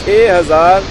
6000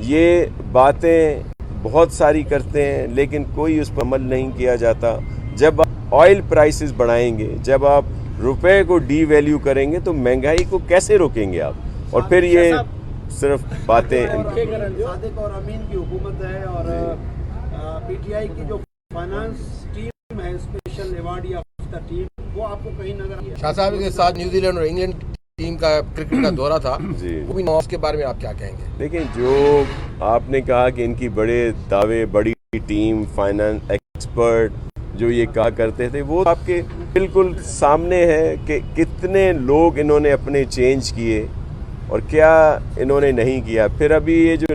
یہ باتیں بہت ساری کرتے ہیں لیکن کوئی اس پر عمل نہیں کیا جاتا. جب آپ آئل پرائسز بڑھائیں گے, جب آپ روپے کو ڈی ویلیو کریں گے تو مہنگائی کو کیسے روکیں گے آپ؟ اور پھر یہ صرف باتیں. صادق اور امین کی حکومت ہے اور پی ٹی آئی کی جو فائنانس ٹیم ہے, اسپیشل ایوارڈ یافتہ ٹیم, وہ آپ کو کہیں نظر آئی؟ شاہ صاحب کے ساتھ نیوزی لینڈ اور انگلینڈ ٹیم کا کرکٹ کا دورہ تھا, جی اس کے بارے میں آپ کیا کہیں گے؟ دیکھیں, جو آپ نے کہا کہ ان کی بڑے دعوے, بڑی ٹیم, فائنانس ایکسپرٹ جو یہ کہا کرتے تھے, وہ آپ کے بالکل سامنے ہے کہ کتنے لوگ انہوں نے اپنے چینج کیے اور کیا انہوں نے نہیں کیا. پھر ابھی یہ جو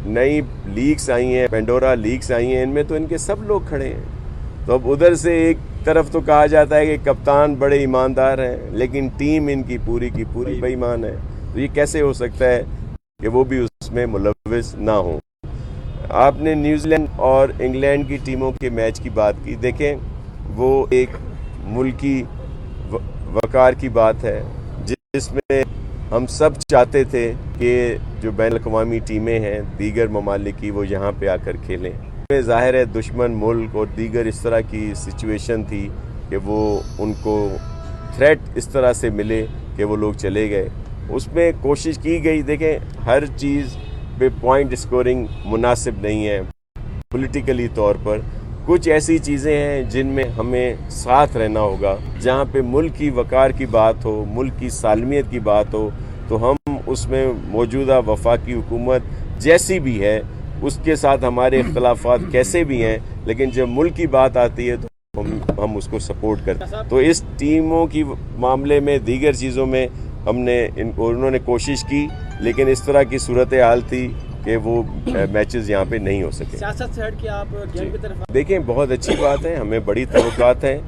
نئی لیگس آئی ہیں, پینڈورا لیگس آئی ہیں, ان میں تو ان کے سب لوگ کھڑے ہیں. تو اب ادھر سے ایک طرف تو کہا جاتا ہے کہ کپتان بڑے ایماندار ہیں لیکن ٹیم ان کی پوری بے ایمان ہے. تو یہ کیسے ہو سکتا ہے کہ وہ بھی اس میں ملوث نہ ہوں؟ آپ نے نیوزی لینڈ اور انگلینڈ کی ٹیموں کے میچ کی بات کی. دیکھیں, وہ ایک ملکی وقار کی بات ہے جس میں ہم سب چاہتے تھے کہ جو بین الاقوامی ٹیمیں ہیں دیگر ممالک کی, وہ یہاں پہ آ کر کھیلیں. ظاہر ہے دشمن ملک اور دیگر اس طرح کی سچویشن تھی کہ وہ ان کو تھریٹ اس طرح سے ملے کہ وہ لوگ چلے گئے. اس میں کوشش کی گئی. دیکھیں, ہر چیز پہ پوائنٹ اسکورنگ مناسب نہیں ہے. پولیٹیکلی طور پر کچھ ایسی چیزیں ہیں جن میں ہمیں ساتھ رہنا ہوگا. جہاں پہ ملک کی وقار کی بات ہو, ملک کی سالمیت کی بات ہو, تو ہم اس میں موجودہ وفاقی حکومت جیسی بھی ہے اس کے ساتھ ہمارے اختلافات کیسے بھی ہیں, لیکن جب ملک کی بات آتی ہے تو ہم اس کو سپورٹ کرتے ہیں. تو اس ٹیموں کی معاملے میں, دیگر چیزوں میں انہوں نے کوشش کی, لیکن اس طرح کی صورتحال تھی کہ وہ میچز یہاں پہ نہیں ہو سکے. سیاست سے ہٹ کے آپ گیم کی طرف دیکھیں, بہت اچھی بات ہے, ہمیں بڑی توقعات ہیں,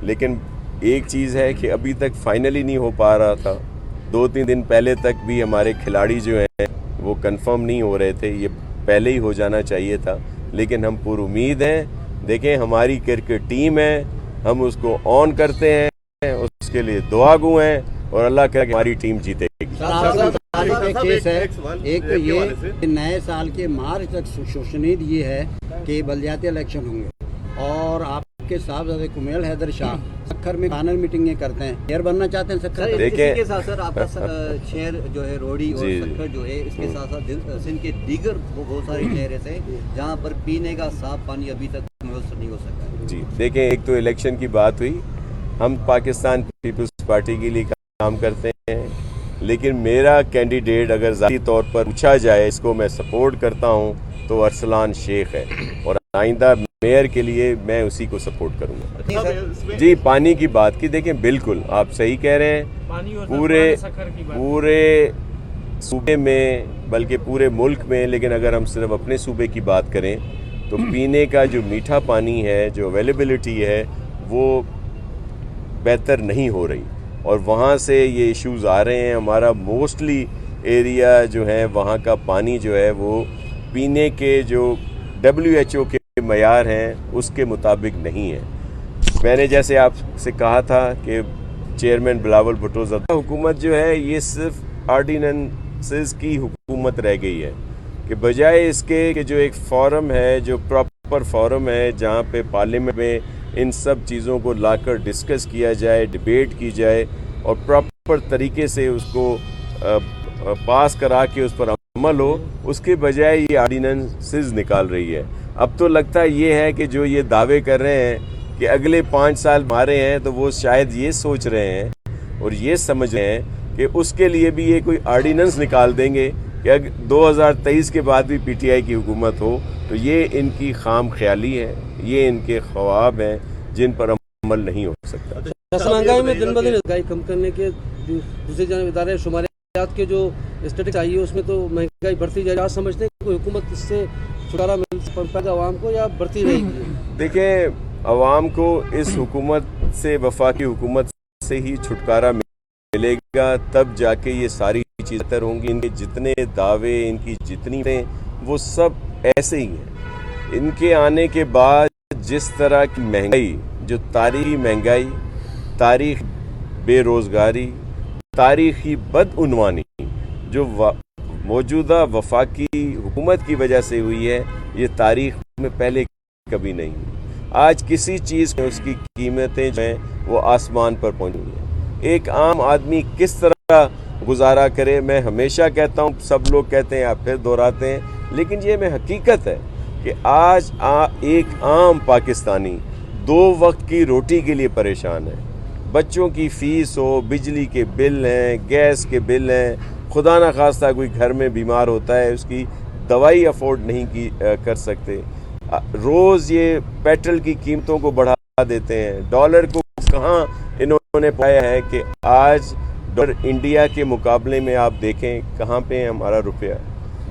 لیکن ایک چیز ہے کہ ابھی تک فائنلی نہیں ہو پا رہا تھا. 2-3 دن پہلے تک بھی ہمارے کھلاڑی جو ہیں وہ کنفرم نہیں ہو رہے تھے. یہ پہلے ہی ہو جانا چاہیے تھا, لیکن ہم پر امید ہیں. دیکھیں, ہماری کرکٹ ٹیم ہے, ہم اس کو آن کرتے ہیں, اس کے لیے دعا گو ہیں اور اللہ کرے کہ ہماری ٹیم جیتے گی. کیس ہے ایک تو یہ نئے سال کے مارچ تک شنید یہ ہے کہ بلدیاتی الیکشن ہوں گے اور آپ کے صاحبزادے کمیل حیدر شاہ سکھر میں پینل میٹنگیں کرتے ہیں, میئر بننا چاہتے ہیں سکھر. دیکھیں, کے ساتھ ساتھ آپ کا شہر جو ہے روڑی اور سکھر جو ہے, اس کے ساتھ ساتھ سندھ کے دیگر بہت سارے شہر ایسے جہاں پر پینے کا صاف پانی ابھی تک میسر نہیں ہو سکا. جی دیکھیں, ایک تو الیکشن کی بات ہوئی. ہم پاکستان پیپلز پارٹی کے لیے کام کرتے ہیں, لیکن میرا کینڈیڈیٹ اگر ذاتی طور پر پوچھا جائے, اس کو میں سپورٹ کرتا ہوں, تو ارسلان شیخ ہے, اور آئندہ میئر کے لیے میں اسی کو سپورٹ کروں گا. جی, پانی کی بات کی. دیکھیں, بالکل آپ صحیح کہہ رہے ہیں. پورے صوبے میں, بلکہ پورے ملک میں, لیکن اگر ہم صرف اپنے صوبے کی بات کریں تو پینے کا جو میٹھا پانی ہے, جو اویلیبلٹی ہے, وہ بہتر نہیں ہو رہی, اور وہاں سے یہ ایشوز آ رہے ہیں. ہمارا موسٹلی ایریا جو ہے وہاں کا پانی جو ہے وہ پینے کے جو WHO کے معیار ہیں اس کے مطابق نہیں ہے. میں نے جیسے آپ سے کہا تھا کہ چیئرمین بلاول بھٹو زدہ حکومت جو ہے یہ صرف آرڈیننسز کی حکومت رہ گئی ہے, کہ بجائے اس کے کہ جو ایک فورم ہے, جو پراپر فورم ہے جہاں پہ پارلیمنٹ میں ان سب چیزوں کو لا کر ڈسکس کیا جائے, ڈیبیٹ کی جائے اور پراپر طریقے سے اس کو پاس کرا کے اس پر عمل ہو, اس کے بجائے یہ آرڈیننسز نکال رہی ہے. اب تو لگتا یہ ہے کہ جو یہ دعوے کر رہے ہیں کہ اگلے 5 سال ہمارے ہیں, تو وہ شاید یہ سوچ رہے ہیں اور یہ سمجھ رہے ہیں کہ اس کے لیے بھی یہ کوئی آرڈیننس نکال دیں گے کہ اگر 2023 کے بعد بھی پی ٹی آئی کی حکومت ہو. تو یہ ان کی خام خیالی ہے, یہ ان کے خواب ہیں جن پر عمل نہیں ہو سکتا. مہنگائی میں دن بدن مہنگائی کم کرنے کے دوسری جانب ادارے شماریات کے جو اسٹیٹس آئی ہے اس میں تو مہنگائی بڑھتی جائے. آپ سمجھتے ہیں کہ حکومت اس سے چھٹکارا مل پائے گا عوام کو یا بڑھتی رہے گی؟ دیکھیں, عوام کو اس حکومت سے, وفاقی حکومت سے ہی چھٹکارا ملے گا, تب جا کے یہ ساری چیزیں بہتر ہوں گی. ان کے جتنے دعوے, ان کی جتنی وہ سب ایسے ہی ہیں. ان کے آنے کے بعد جس طرح کی مہنگائی, جو تاریخی مہنگائی, تاریخ بے روزگاری, تاریخی بدعنوانی جو موجودہ وفاقی حکومت کی وجہ سے ہوئی ہے، یہ تاریخ میں پہلے کبھی نہیں ہوئی۔ آج کسی چیز میں اس کی قیمتیں جو ہیں وہ آسمان پر پہنچ گئی ہیں۔ ایک عام آدمی کس طرح گزارا کرے، میں ہمیشہ کہتا ہوں، سب لوگ کہتے ہیں آپ پھر دہراتے ہیں، لیکن یہ میں حقیقت ہے کہ آج ایک عام پاکستانی 2 وقت کی روٹی کے لیے پریشان ہے۔ بچوں کی فیس ہو، بجلی کے بل ہیں، گیس کے بل ہیں، خدا نہ خواستہ کوئی گھر میں بیمار ہوتا ہے، اس کی دوائی افورڈ نہیں کر سکتے۔ روز یہ پیٹرول کی قیمتوں کو بڑھا دیتے ہیں، ڈالر کو کہاں انہوں نے پایا ہے کہ آج ڈالر انڈیا کے مقابلے میں آپ دیکھیں کہاں پہ ہے ہمارا روپیہ،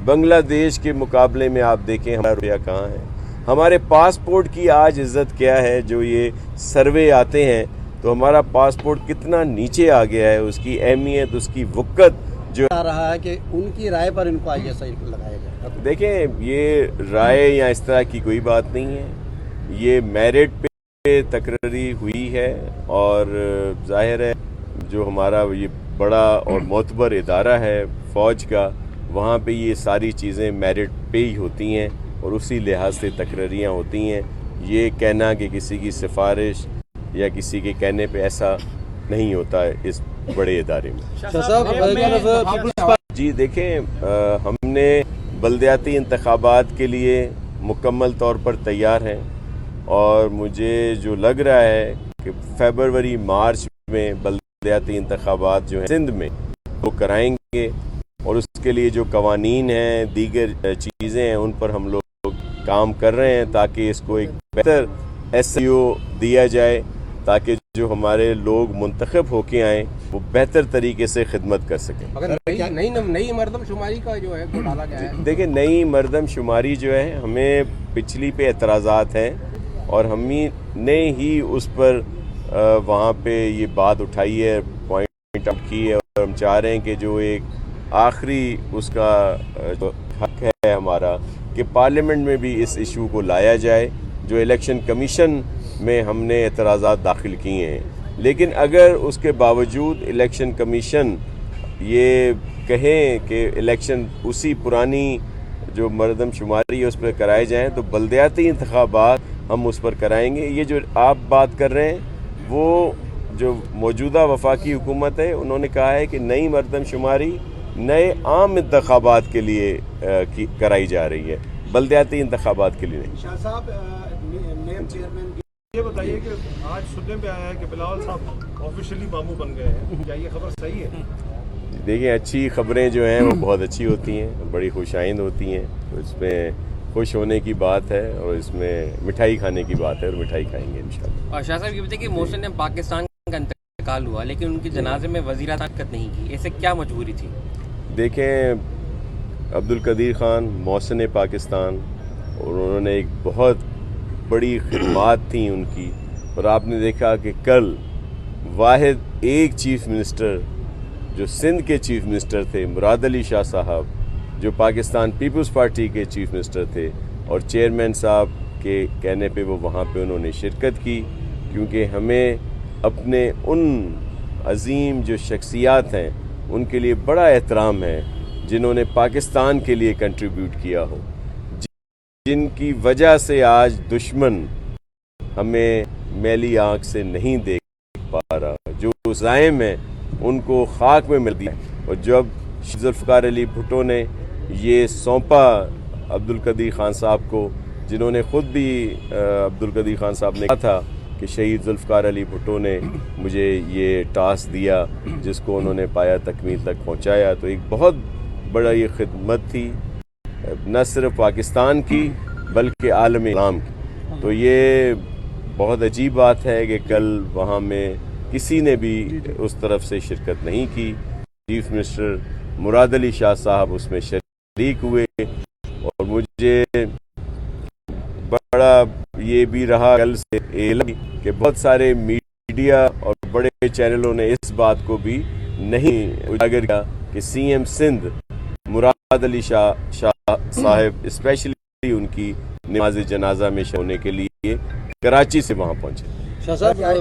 بنگلہ دیش کے مقابلے میں آپ دیکھیں ہمارا روپیہ کہاں ہے۔ ہمارے پاسپورٹ کی آج عزت کیا ہے، جو یہ سروے آتے ہیں تو ہمارا پاسپورٹ کتنا نیچے آ گیا ہے، اس کی اہمیت، اس کی وقت جو آ رہا ہے کہ ان کی رائے پر ان کو آئی ایس آئی لگایا جائے۔ دیکھیں، یہ رائے یا اس طرح کی کوئی بات نہیں ہے، یہ میرٹ پہ تقرری ہوئی ہے، اور ظاہر ہے جو ہمارا یہ بڑا اور معتبر ادارہ ہے فوج کا، وہاں پہ یہ ساری چیزیں میرٹ پہ ہی ہوتی ہیں اور اسی لحاظ سے تقرریاں ہوتی ہیں۔ یہ کہنا کہ کسی کی سفارش یا کسی کے کہنے پہ ایسا نہیں ہوتا ہے اس بڑے ادارے میں۔ جی دیکھیں، ہم نے بلدیاتی انتخابات کے لیے مکمل طور پر تیار ہیں، اور مجھے جو لگ رہا ہے کہ فیبروری مارچ میں بلدیاتی انتخابات جو ہیں سندھ میں وہ کرائیں گے، اور اس کے لیے جو قوانین ہیں، دیگر چیزیں ہیں، ان پر ہم لوگ کام کر رہے ہیں تاکہ اس کو ایک بہتر ایس ای او دیا جائے، تاکہ جو ہمارے لوگ منتخب ہو کے آئیں وہ بہتر طریقے سے خدمت کر سکیں۔ اگر نئی مردم شماری کا جو ہے گھوٹالا کیا ہے؟ دیکھیں، نئی مردم شماری جو ہے، ہمیں پچھلی پہ اعتراضات ہیں، اور ہم نے ہی اس پر وہاں پہ یہ بات اٹھائی ہے، پوائنٹ آؤٹ کی ہے، اور ہم چاہ رہے ہیں کہ جو ایک آخری اس کا جو حق ہے ہمارا کہ پارلیمنٹ میں بھی اس ایشو کو لایا جائے، جو الیکشن کمیشن میں ہم نے اعتراضات داخل کیے ہیں۔ لیکن اگر اس کے باوجود الیکشن کمیشن یہ کہیں کہ الیکشن اسی پرانی جو مردم شماری ہے اس پر کرائے جائیں، تو بلدیاتی انتخابات ہم اس پر کرائیں گے۔ یہ جو آپ بات کر رہے ہیں، وہ جو موجودہ وفاقی حکومت ہے، انہوں نے کہا ہے کہ نئی مردم شماری نئے عام انتخابات کے لیے کرائی جا رہی ہے، بلدیاتی انتخابات کے لیے نہیں۔ شاہ صاحب، نیب چیئرمین یہ بتائیے کہ آج سننے میں آیا ہے کہ بلاول صاحب آفیشلی ماموں بن گئے ہیں، کیا یہ خبر صحیح ہے؟ دیکھیں، اچھی خبریں جو ہیں وہ بہت اچھی ہوتی ہیں، بڑی خوش آئند ہوتی ہیں، اس میں خوش ہونے کی بات ہے، اور اس میں مٹھائی کھانے کی بات ہے، اور مٹھائی کھائیں گے انشاءاللہ۔ اور شاہ صاحب یہ بتائیے کہ محسن نے پاکستان کا انتقال ہوا، لیکن ان کے جنازے میں وزیر اعظم شرکت نہیں کی، ایسے کیا مجبوری تھی؟ دیکھیں، عبدالقدیر خان محسن پاکستان، اور انہوں نے ایک بہت بڑی خدمات تھیں ان کی، اور آپ نے دیکھا کہ کل واحد ایک چیف منسٹر جو سندھ کے چیف منسٹر تھے، مراد علی شاہ صاحب، جو پاکستان پیپلز پارٹی کے چیف منسٹر تھے، اور چیئرمین صاحب کے کہنے پہ وہ وہاں پہ انہوں نے شرکت کی، کیونکہ ہمیں اپنے ان عظیم جو شخصیات ہیں ان کے لیے بڑا احترام ہے جنہوں نے پاکستان کے لیے کنٹریبیوٹ کیا ہو، جن کی وجہ سے آج دشمن ہمیں میلی آنکھ سے نہیں دیکھ پا رہا، جو ظالم ہیں ان کو خاک میں مل دیا۔ اور جب ذوالفقار علی بھٹو نے یہ سونپا عبدالقدیر خان صاحب کو، جنہوں نے خود بھی عبدالقدیر خان صاحب نے کہا تھا کہ شہید ذوالفقار علی بھٹو نے مجھے یہ ٹاسک دیا جس کو انہوں نے پایا تکمیل تک پہنچایا، تو ایک بہت بڑا یہ خدمت تھی نہ صرف پاکستان کی بلکہ عالم اسلام کی۔ تو یہ بہت عجیب بات ہے کہ کل وہاں میں کسی نے بھی اس طرف سے شرکت نہیں کی، چیف منسٹر مراد علی شاہ صاحب اس میں شریک ہوئے، اور مجھے بڑا یہ بھی رہا کل سے علم کہ بہت سارے میڈیا اور بڑے چینلوں نے اس بات کو بھی نہیں اجاگر کیا کہ سی ایم سندھ مراد علی شاہ صاحب اسپیشلی ان کی نماز جنازہ میں ہونے کے لیے کراچی سے وہاں پہنچے۔ شاہ صاحب